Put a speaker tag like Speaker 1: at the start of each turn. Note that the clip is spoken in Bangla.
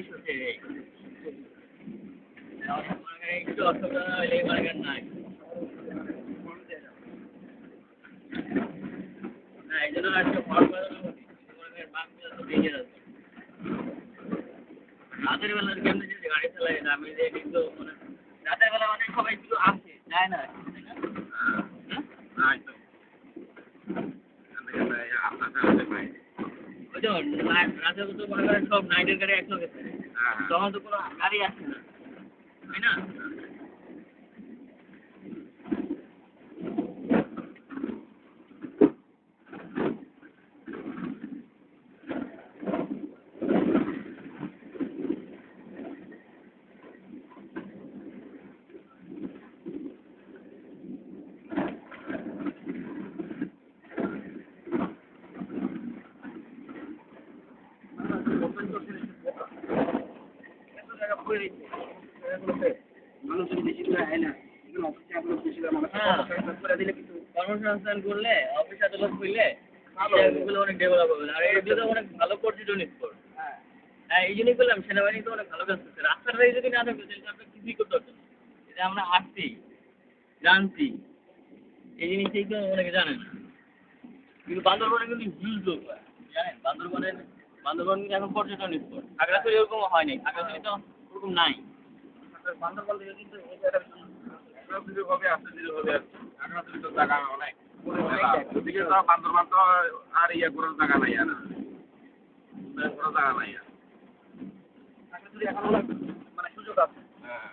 Speaker 1: শ্বশুর এই একটু অসুবিধা হইলে মনে করেন নাই না এই জন্য আজকে ফর্ম বাজানো হচ্ছে মনে করেন বাংলা তো দিয়ে যাচ্ছে রাতের বেলা কেমনি যে গাড়ি চালাই আমি যে কিন্তু মানে রাতের বেলা অনেক সবাই একটু আসে যায় না তাই না
Speaker 2: নাই তো
Speaker 1: ওই তো রাতে তো মনে করেন সব নাইটের গাড়ি একসঙ্গে থাকে তখন তো কোনো গাড়ি আসে না তাই না
Speaker 2: মানুষ যদি বেশি করে আয় না এখানে অফিসে আপনার বেশি করে মানুষ করে দিলে কিন্তু
Speaker 1: কর্মসংস্থান করলে অফিস আদালত করলে এগুলো অনেক ডেভেলপ হবে আর এগুলো তো অনেক ভালো পর্যটন স্পট হ্যাঁ এই জন্যই করলাম সেনাবাহিনী তো অনেক ভালো কাজ করছে রাস্তাটাই যদি না থাকতো তাহলে আপনি কিছুই করতে পারতেন না এটা আমরা আসছি জানছি এই জিনিসটাই তো অনেকে জানে না কিন্তু বান্দরবনে কিন্তু হিউজ লোক হয় জানেন বান্দরবন কিন্তু এখন পর্যটন স্পট খাগড়াছড়ি এরকম হয়নি খাগড়াছড়ি তো ওরকম নাই
Speaker 2: বান্দরবান থেকে কিন্তু হবে আস্তে ধীরে হবে খাগড়াছড়ি তো জায়গা অনেক ওদিকে তো বান্দরবান তো আর ইয়ে করার জায়গা নাই আর করার জায়গা নাই আর খাগড়াছড়ি এখন মানে সুযোগ আছে
Speaker 1: হ্যাঁ